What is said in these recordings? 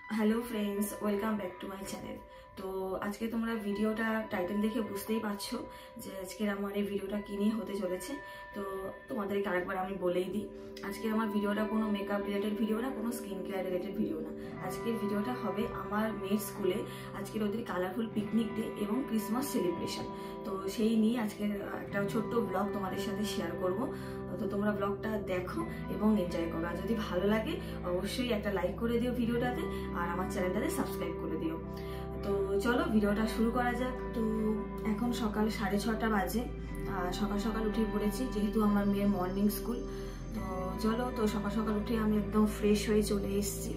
Hello friends, welcome back to my channel. তো আজকে তোমরা ভিডিওটা টাইটেল দেখে বুঝতেই পারছো যে আজকের আমার এই ভিডিওটা কী নিয়ে হতে চলেছে। তো তোমাদেরকে আরেকবার আমি বলেই দিই, আজকের আমার ভিডিওটা কোনো মেকআপ রিলেটেড ভিডিও না, কোনো স্কিন কেয়ার রিলেটেড ভিডিও না। আজকের ভিডিওটা হবে আমার মেয়ের স্কুলে আজকের ওদের কালারফুল পিকনিক ডে এবং ক্রিসমাস সেলিব্রেশন। তো সেই নিয়ে আজকের একটা ছোট্ট ব্লগ তোমাদের সাথে শেয়ার করব। তো তোমরা ব্লগটা দেখো এবং এনজয় করো। আর যদি ভালো লাগে অবশ্যই একটা লাইক করে দিও ভিডিওটাতে, আর আমার চ্যানেলটাতে সাবস্ক্রাইব করে দিও। তো চলো ভিডিওটা শুরু করা যাক। তো এখন সকাল 6:30 বাজে, সকাল সকাল উঠে পড়েছি যেহেতু আমার মেয়ের মর্নিং স্কুল। তো চলো, তো সকাল সকাল উঠে আমি একদম ফ্রেশ হয়ে চলে এসেছি।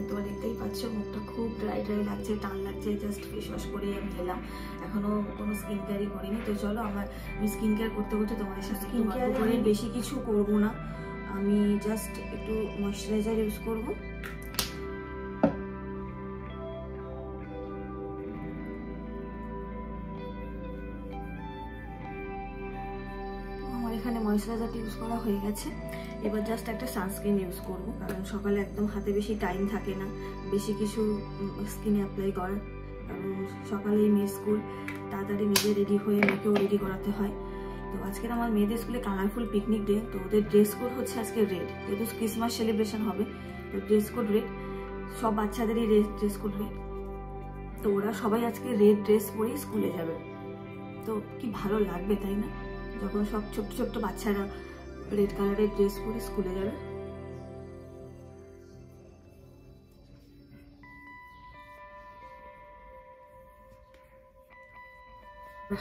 তো দেখতেই পাচ্ছ মুখটা খুব ড্রাই লাগছে, টান লাগছে। জাস্ট ফেস ওয়াশ করে আমি এলাম, এখনো কোনো স্কিন কেয়ারই করিনি। তো চলো আমি স্কিন কেয়ার করতে করতে তোমাদের সাথে স্কিন কেয়ার করে বেশি কিছু করব না, আমি জাস্ট একটু ময়শ্চারাইজার ইউজ করব। আমার এখানে ময়শ্চারাইজারটা ইউজ করা হয়ে গেছে। এবার জাস্ট একটা সানস্ক্রিন ইউজ করব, কারণ সকালে একদম হাতে বেশি টাইম থাকে না বেশি কিছু স্কিনে অ্যাপ্লাই করার। কারণ সকালেই মেয়ের স্কুল, তাড়াতাড়ি নিজে রেডি হয়ে মেয়েকেও রেডি করাতে হয়। তো আজকের আমার মেয়েদের স্কুলে কালারফুল পিকনিক ডে। তো ওদের ড্রেস কোড হচ্ছে আজকে রেড, যেহেতু ক্রিসমাস সেলিব্রেশন হবে। তো ড্রেস কোড রেড, সব বাচ্চাদেরই ড্রেস কোড রেড। তো ওরা সবাই আজকে রেড ড্রেস পরেই স্কুলে যাবে। তো কি ভালো লাগবে তাই না, যখন সব ছোট্ট ছোট্ট বাচ্চারা রেড কালারের ড্রেস পরে স্কুলে যাবে।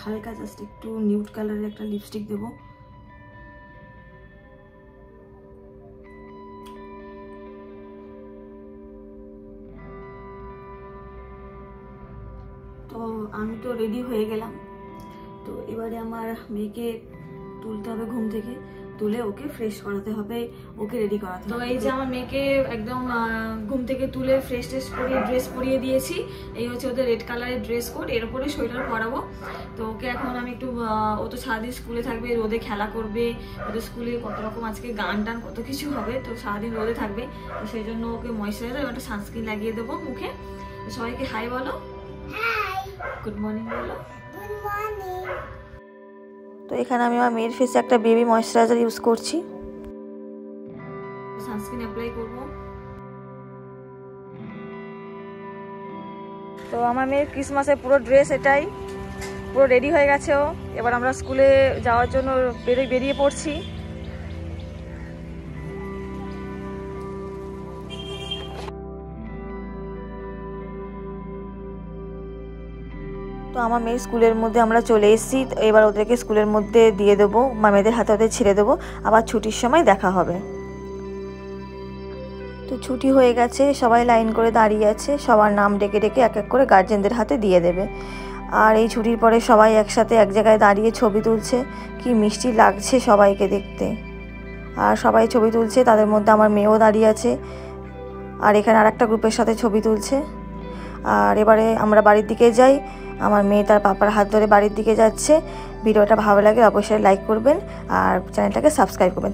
হালকা জাস্ট একটু নিউড কালারের একটা লিপস্টিক দেবো। তো আমি তো রেডি হয়ে গেলাম। তো এবারে আমার মেয়েকে তুলতে হবে ঘুম থেকে, তুলে ওকে ফ্রেশ করাতে হবে, ওকে রেডি করাতে হবে। তো এই যে আমার মেয়েকে একদম ঘুম থেকে তুলে ফ্রেশ করিয়ে ড্রেস পরিয়ে দিয়েছি। এই হচ্ছে ওদের রেড কালারের ড্রেস কোড, এর উপরে সোয়েটার পরাবো। তো ওকে এখন আমি একটু, ও তো সারাদিন স্কুলে থাকবে, রোদে খেলা করবে। ওদের স্কুলে কত রকম আজকে গান টান কত কিছু হবে, তো সারাদিন রোদে থাকবে। তো সেই জন্য ওকে ময়শ্চারাইজার একটা সানস্ক্রিন লাগিয়ে দেবো মুখে। সবাইকে হাই বলো, গুড মর্নিং বলো। Good morning. তো এখানে আমি আমার মেয়ের ফেসে একটা বেবি ময়শ্চারাইজার ইউজ করছি, সানস্ক্রিন অ্যাপ্লাই করব। তো আমার মেয়ের ক্রিসমাসের পুরো ড্রেস এটাই, পুরো রেডি হয়ে গেছে ও। এবার আমরা স্কুলে যাওয়ার জন্য বেরিয়ে পড়ছি। তো আমার মেয়ের স্কুলের মধ্যে আমরা চলে এসেছি। এবার ওদেরকে স্কুলের মধ্যে দিয়ে দেবো, মেয়েদের হাতে হাতে ছেড়ে দেবো, আবার ছুটির সময় দেখা হবে। তো ছুটি হয়ে গেছে, সবাই লাইন করে দাঁড়িয়ে আছে, সবার নাম ডেকে ডেকে এক এক করে গার্জেনদের হাতে দিয়ে দেবে। আর এই ছুটির পরে সবাই একসাথে এক জায়গায় দাঁড়িয়ে ছবি তুলছে, কি মিষ্টি লাগছে সবাইকে দেখতে। আর সবাই ছবি তুলছে, তাদের মধ্যে আমার মেয়েও দাঁড়িয়ে আছে, আর এখানে আর একটা গ্রুপের সাথে ছবি তুলছে। আর এবারে আমরা বাড়ির দিকে যাই, আমার মেয়ে তার পাপার হাত ধরে বাড়ির দিকে যাচ্ছে। ভিডিওটা ভালো লাগে অবশ্যই লাইক করবেন আর চ্যানেলটাকে সাবস্ক্রাইব করবেন।